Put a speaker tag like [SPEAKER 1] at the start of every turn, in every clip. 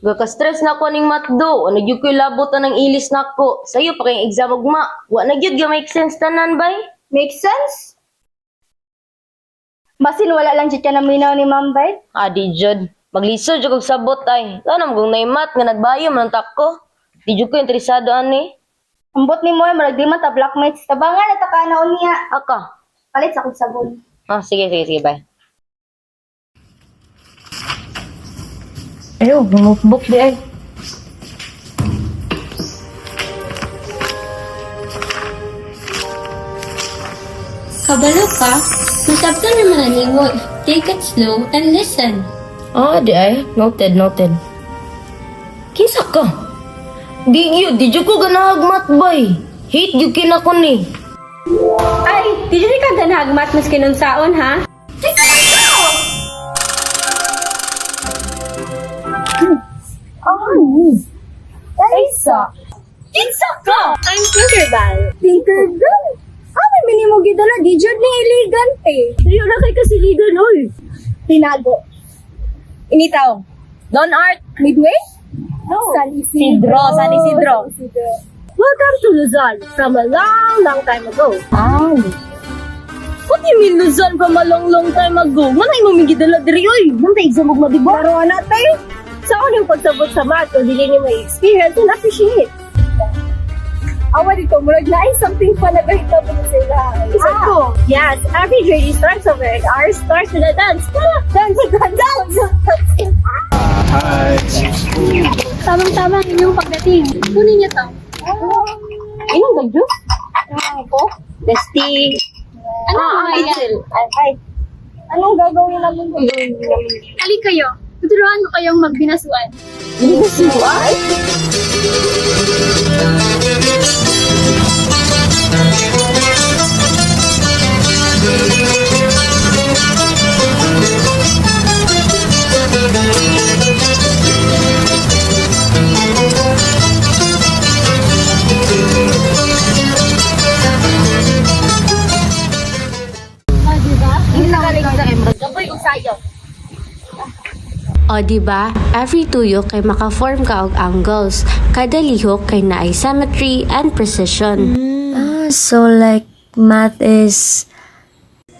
[SPEAKER 1] Gaka-stress na ko ning matdo. Ano gyud ko'y labot na ng ilis na ko. Sa'yo pa kayong exam ugma. Wa na gyud ga make sense tanan bay.
[SPEAKER 2] Make sense? Basin wala lang jud ka na minaw ni Ma'am Bay.
[SPEAKER 1] Adi jud. Maglisod jud kog sabot ay. Tanam kung naimat nga nagbayo man ang tako. Di jud ko interesado ani.
[SPEAKER 2] Ambot ni mo marag di man ta blackmates. Tabangan at takanaon niya.
[SPEAKER 1] Aka.
[SPEAKER 2] Palit sa kong sabon.
[SPEAKER 1] Sige, bye. Ayaw, bumukbok di ay.
[SPEAKER 3] Kabalo ka? Masabta naman na nimo. Take it slow and listen.
[SPEAKER 1] Di ay. Noted. Kinsa ka? Di jud ko ganahagmat bay. Hate jud kinako ni.
[SPEAKER 2] Ay, di jud ka ganagmat mas kinunsaon ha? Elsa! Kinsa ka? I'm Tinkerbell. Tinkerbell? May minimo gidala, di jud ni elegante. Diyo na kay kasiligan, oy. Tinago. Initaw. Don Art. Midway? No. San Isidro. Welcome to Luzon from a long time ago. What do you mean Luzon from a long time ago? Manay mo migidala diri, oy. Nantay exam mo di ba? Laro na tayo. Saan yung pagsabot sa math o dili ni may experience and appreciate? Awa dito, murag na ay something pa na kahit na po sila. Isa ko. Yes, every journey starts over and ours starts with a dance. Dance!
[SPEAKER 4] Hi.
[SPEAKER 3] Tamang-tama ang inyong pagdating. Kunin niyo to.
[SPEAKER 2] Inong bagyo? Ako? Bestie.
[SPEAKER 3] Ano ang
[SPEAKER 2] Hazel. Ay. Anong gagawin namin ko?
[SPEAKER 3] Ali kayo. Tuturuan ko kayong magbinasuan.
[SPEAKER 2] Binasuan?
[SPEAKER 5] O diba, every tuyok kay maka-form ka og angles. Kada lihok kay naay symmetry and precision.
[SPEAKER 6] So like math is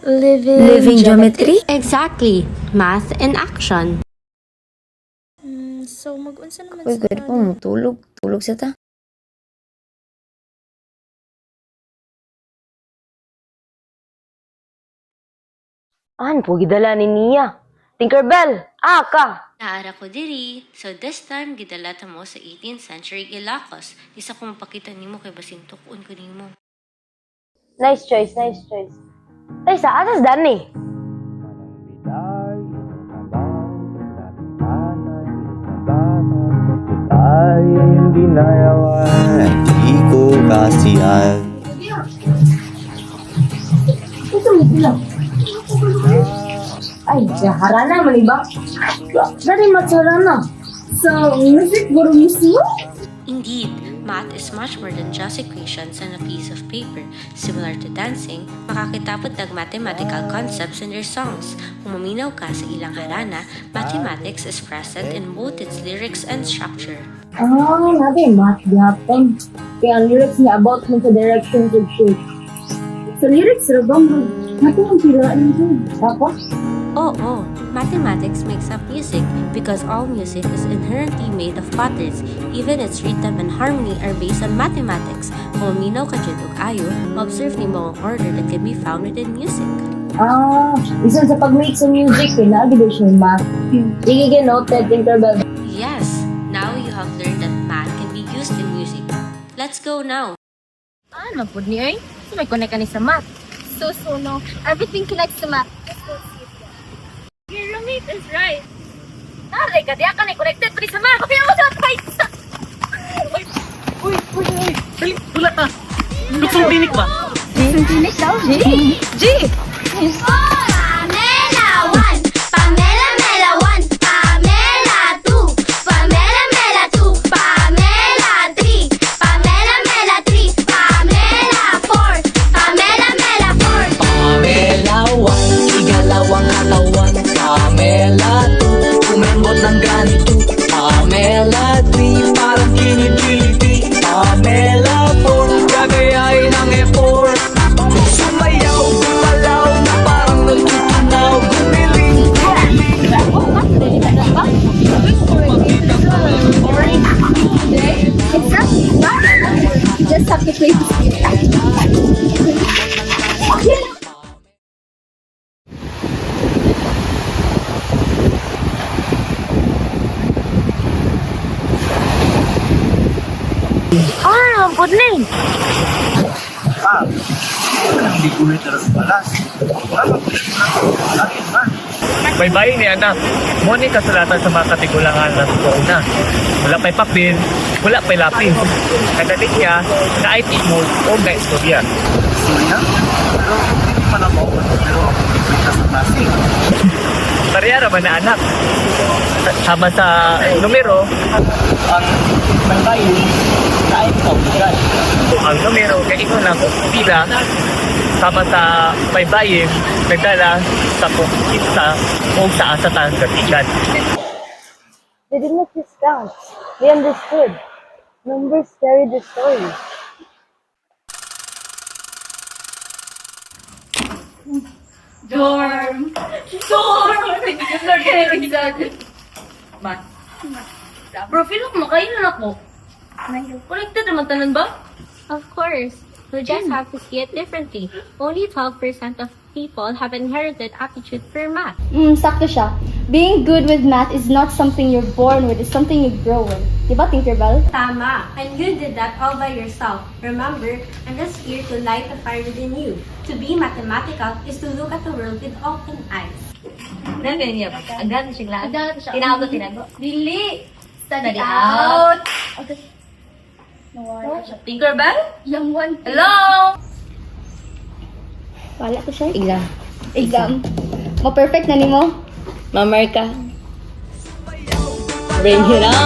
[SPEAKER 6] living geometry?
[SPEAKER 5] Exactly, math in action.
[SPEAKER 6] So mag-unsa naman sa good po, tulog sa ta.
[SPEAKER 1] Po gidala ni Nia. Tinkerbell, ka.
[SPEAKER 5] Naara ko diri, so this time gidala ta mo sa 18th century Ilocos. Isa ko mapakita nimo kay basing tukon ko nimo.
[SPEAKER 1] Nice choice. Tay, sa atas dani.
[SPEAKER 4] Ay, hindi nayawan. Di ko kasiyan.
[SPEAKER 1] Ay, harana man iba. Dari matsarana.
[SPEAKER 2] So, music guru mismo?
[SPEAKER 5] Indeed, math is much more than just equations on a piece of paper. Similar to dancing, makakitapot ng mathematical concepts in their songs. Kung maminaw ka sa ilang harana, mathematics is present in both its lyrics and structure.
[SPEAKER 1] Nabi, math gapon. Kaya ang lyrics niya about mo sa directions of shape.
[SPEAKER 2] Sa lyrics, rabang natin ang piraan ito.
[SPEAKER 1] Tapos?
[SPEAKER 5] Oo, mathematics makes up music because all music is inherently made of patterns. Even its rhythm and harmony are based on mathematics. Kung maminaw ka dyan og ayo, ma-observe nimo ang order that can be found within music.
[SPEAKER 1] Bisan sa pag-make sa music, pinagibig siya yung math. Sige, noted, Tinkerbell.
[SPEAKER 5] Yes, now you have learned that math can be used in music. Let's go now.
[SPEAKER 2] Ano po niya eh? So may connect ka ni sa math. So, no. Everything connects to math. Your roommate is right. Naray ka, diya ka na connected pa rin sa math. Kaya mo na tayo.
[SPEAKER 7] Uy! Dali, wala ka! Luksong tinik ba?
[SPEAKER 2] Luksong tinik daw? G!
[SPEAKER 3] Pamela 1, Pamela Mela 1, Pamela 2, Pamela Mela 2, Pamela 3, Pamela Mela 3, Pamela 4, Pamela Mela 4.
[SPEAKER 7] Pamela 1, igalawang atawan. Pamela 2, umembot ng ganito. Pamela
[SPEAKER 1] Ah, ampun ni.
[SPEAKER 4] Hindi ko rin talaga balas.
[SPEAKER 7] May bayi ni anak. Mo ni kasulatan sa mga katigulangan ng una. Wala pa'y papel, wala pa'y lapis. Kadali niya na IT mode o na istorya.
[SPEAKER 4] Sorry na. Pero hindi pa na mo. Pero kita sa klase.
[SPEAKER 7] Pareha naman na anak. Sama sa numero,
[SPEAKER 4] Ang bayi, kain ka ugat.
[SPEAKER 7] ang numero kay ito lang pila sama sa baybayin nagdala sa pagkita o sa asatan katigan.
[SPEAKER 2] They did not discount. They understood. Numbers carried the story.
[SPEAKER 1] Bro, feel ko makailan ako. Connected naman tanan ba?
[SPEAKER 5] Of course, we just have to see it differently. Only 12% of people have inherited aptitude for math.
[SPEAKER 8] Sakto siya. Being good with math is not something you're born with, it's something you grow with. Diba, Tinkerbell?
[SPEAKER 5] Tama, and you did that all by yourself. Remember, I'm just here to light the fire within you. To be mathematical is to look at the world with open eyes.
[SPEAKER 1] Ganyan niya ba? Agad siya lang.
[SPEAKER 8] Agad siya.
[SPEAKER 1] Tinago, tinago.
[SPEAKER 8] Dili!
[SPEAKER 1] Study out.
[SPEAKER 8] Okay. Nawala siya.
[SPEAKER 1] Tinkerbell?
[SPEAKER 8] Yung one.
[SPEAKER 1] Hello?
[SPEAKER 8] Wala ko siya.
[SPEAKER 6] Exam.
[SPEAKER 8] Exam. Ma-perfect na ni mo?
[SPEAKER 1] Mamarka. Bring it on.